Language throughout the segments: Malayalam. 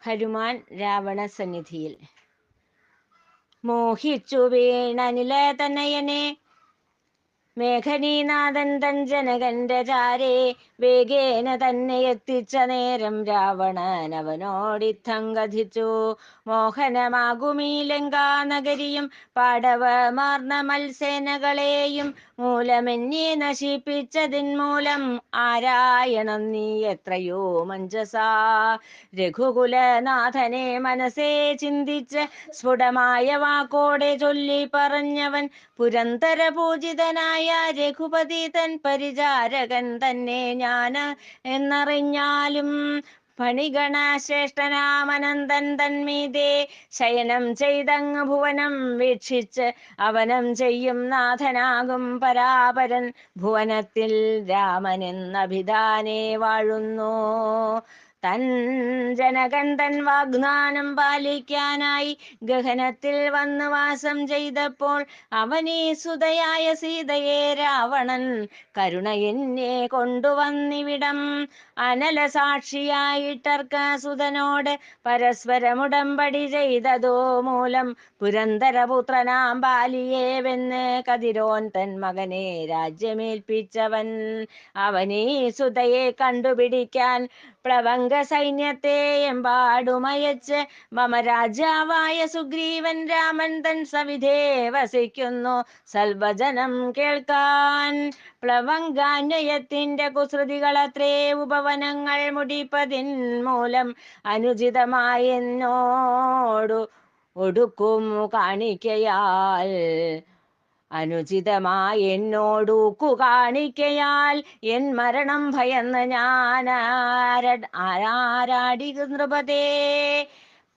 ഹനുമാൻ രാവണ സന്നിധിയിൽ. മോഹിച്ചു വീണനില തനയനെ മേഘനീനാഥൻ തൻ ജനകന്റെ ചാരേ വേഗേന തന്നെ എത്തിച്ച നേരം രാവണൻ അവനോടിത്തം കഥിച്ചു. മോഹനമാകുമീ ലങ്കാനഗരിയും പാടവമാർന്ന മത്സേനകളെയും മൂലമെന്നെ നശിപ്പിച്ചതിൻ മൂലം ആരായണം നീ എത്രയോ മഞ്ജസാ. രഘുകുലനാഥനെ മനസ്സേ ചിന്തിച്ച് സ്ഫുടമായ വാക്കോടെ ചൊല്ലി പറഞ്ഞവൻ പുരന്തര പൂജിതനായ രഘുപതി തൻ പരിചാരകൻ തന്നെ ഞാൻ എന്നറിഞ്ഞാലും ഫണിഗണശ്രേഷ്ഠനാമനന്ദൻ തന്മീതേ ശയനം ചെയ്തങ്ങ് ഭുവനം വീക്ഷിച്ച് അവനം ചെയ്യും നാഥനാകും പരാപരൻ ഭുവനത്തിൽ രാമനെന്നഭിധാനേ വാഴുന്നു. തൻ ജനകൻ തൻ വാഗ്ദാനം പാലിക്കാനായി ഗഹനത്തിൽ വന്ന് വാസം ചെയ്തപ്പോൾ അവനീ സുതയായ സീതയെ രാവണൻ കരുണയെന്നെ കൊണ്ടുവന്നിവിടം അനല സാക്ഷിയായിട്ടർക്ക സുതനോട് പരസ്പരമുടമ്പടി ചെയ്തതോ മൂലം പുരന്തരപുത്രനാം ബാലിയെ വെന്ന് കതിരോൻ തൻ മകനെ രാജ്യമേൽപ്പിച്ചവൻ. അവനീ സുതയെ കണ്ടുപിടിക്കാൻ പ്ലവംഗ സൈന്യത്തെ എമ്പാടുമയച്ച് മമ രാജാവായ സുഗ്രീവൻ രാമൻ തൻ സവിധേ വസിക്കുന്നു സൽവചനം കേൾക്കാൻ. പ്ലവംഗാന്വയത്തിന്റെ കുസൃതികളത്രേ ഉപവനങ്ങൾ മുടിപ്പതിൻ മൂലം അനുചിതമായി എന്നോടു ഒടുക്കും കാണിക്കയാൽ കാണിക്കയാൽ എൻ മരണം ഭയന്ന് ഞാൻ ആരാടി നൃപതേ.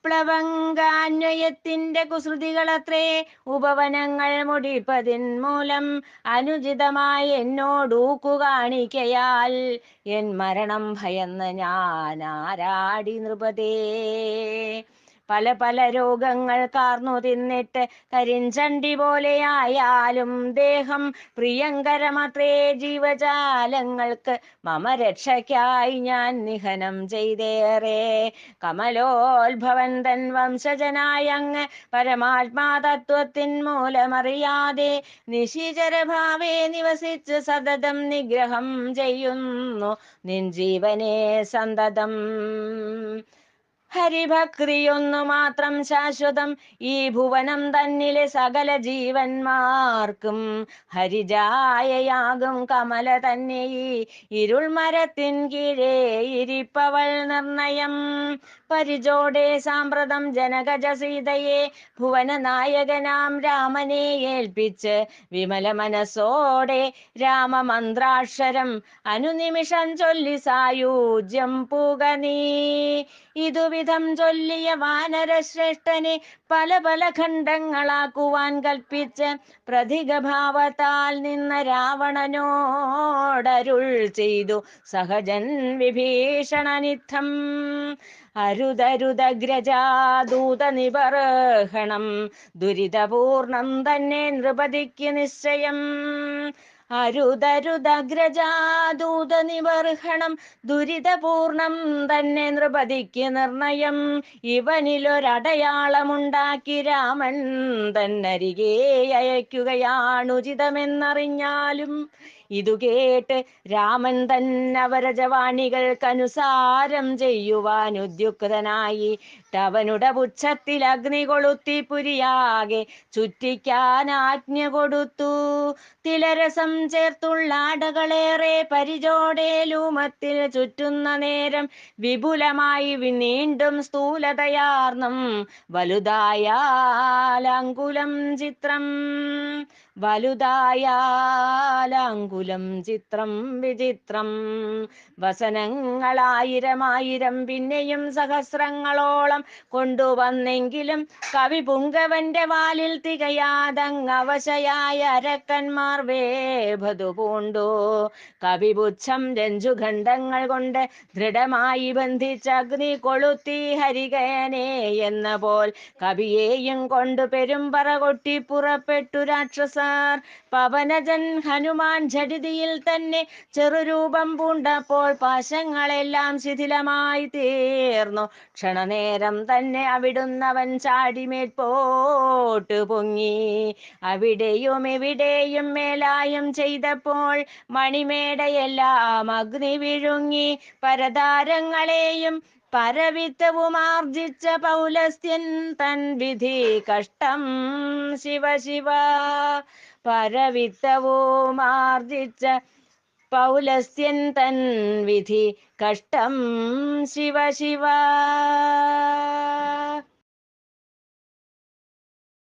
പ്ലവംഗാന്വയത്തിന്റെ കുസൃതികളത്രേ ഉപവനങ്ങൾ മുടിപ്പതിൻ മൂലം അനുചിതമായി എന്നോടൂക്കു കാണിക്കയാൽ എൻ മരണം ഭയന്ന് ഞാൻ ആരാടി നൃപതേ. പല പല രോഗങ്ങൾ കാർന്നു തിന്നിട്ട് കരിഞ്ചണ്ടി പോലെയായാലും ദേഹം പ്രിയങ്കരമത്രേ ജീവജാലങ്ങൾക്ക് മമ രക്ഷയ്ക്കായി ഞാൻ നിഹനം ചെയ്തേറെ. കമലോത്ഭവൻ തൻ വംശജനായ അങ്ങ് പരമാത്മാ തത്വത്തിൻ മൂലമറിയാതെ നിശിചരഭാവേ നിവസിച്ച് സതതം നിഗ്രഹം ചെയ്യുന്നു നിൻ ജീവനെ സന്തതം. ഹരിഭക്തിയൊന്നു മാത്രം ശാശ്വതം ഈ ഭുവനം തന്നിലെ സകല ജീവന്മാർക്കും. ഹരിജായയാകും കമല തന്നെ ഈ ഇരുൾ മരത്തിൻ കീഴേ ഇരിപ്പവൾ നിർണയം. പരിചോടെ സാമ്പ്രതം ജനകജ സീതയെ ഭുവന നായകനാം രാമനെ ഏൽപ്പിച്ച് വിമല മനസ്സോടെ രാമമന്ത്രാക്ഷരം അനുനിമിഷം ചൊല്ലി സായൂജ്യം പൂക നീ. ഇതുവിധം ചൊല്ലിയ വാനരശ്രേഷ്ഠനെ പല പല ഖണ്ഡങ്ങളാക്കുവാൻ കൽപ്പിച്ച് പ്രതിഗഭാവത്താൽ നിന്ന രാവണനോടരുൾ ചെയ്തു സഹജൻ വിഭീഷണനിത്തം. അരുതരുതഗ്രജാദൂത നിബർഹണം ദുരിതപൂർണം തന്നെ നൃപതിക്ക് നിശ്ചയം. അരുതരുതഗ്രജാദൂത നിബർഹണം ദുരിതപൂർണം തന്നെ നൃപതിക്ക് നിർണയം. ഇവനിലൊരടയാളമുണ്ടാക്കി രാമൻ തന്നരികെ അയക്കുകയാണുചിതമെന്നറിഞ്ഞാലും ഇതു കേട്ട് രാമൻ തന്നവരജവാണികൾക്കനുസാരം ചെയ്യുവാൻ ഉദ്യുക്തനായി അവനുടെ പുച്ഛത്തിൽ അഗ്നി കൊളുത്തി പുരിയാകെ ചുറ്റിക്കാൻ ആജ്ഞ കൊടുത്തു. തിലരസം ചേർത്തുള്ള ആടകളേറെ പരിചോടെ ലൂമത്തിൽ ചുറ്റുന്ന നേരം വിപുലമായി നീണ്ടും സ്ഥൂലതയാർന്നും വലുതായാലങ്കുലം ചിത്രം. വലുതായാലങ്കുലം ചിത്രം വിചിത്രം. വസനങ്ങളായിരമായിരം പിന്നെയും സഹസ്രങ്ങളോളം കൊണ്ടുവന്നെങ്കിലും കവി പുങ്കവന്റെ വാലിൽ തികയാതങ്ങവശയായ അരക്കന്മാർ വേഭതു പൂണ്ടു. കവിപുച്ഛം രഞ്ജുഖണ്ഡങ്ങൾ കൊണ്ട് ദൃഢമായി ബന്ധിച്ച അഗ്നി കൊളുത്തി ഹരികയനെ എന്ന പോൽ കവിയെയും കൊണ്ട് പെരുമ്പറ കൊട്ടി പുറപ്പെട്ടു രാക്ഷസർ. പവനജൻ ഹനുമാൻ പരിധിയിൽ തന്നെ ചെറുരൂപം പൂണ്ടപ്പോൾ പാശങ്ങളെല്ലാം ശിഥിലമായി തീർന്നു. ക്ഷണനേരം തന്നെ അവിടുന്നവൻ ചാടിമേൽപോട്ട് പൊങ്ങി. അവിടെയും ഇവിടെയും മേലായും ചെയ്തപ്പോൾ മണിമേടയെല്ലാം അഗ്നി വിഴുങ്ങി. പരതാരങ്ങളെയും പരവിത്തവുമാർജിച്ച പൗലസ്ത്യൻ തൻ വിധി കഷ്ടം ശിവ ശിവ. പരവിത്തവുമാർജിച്ച പൗലസ്ത്യൻ തൻ വിധി കഷ്ടം ശിവ ശിവ.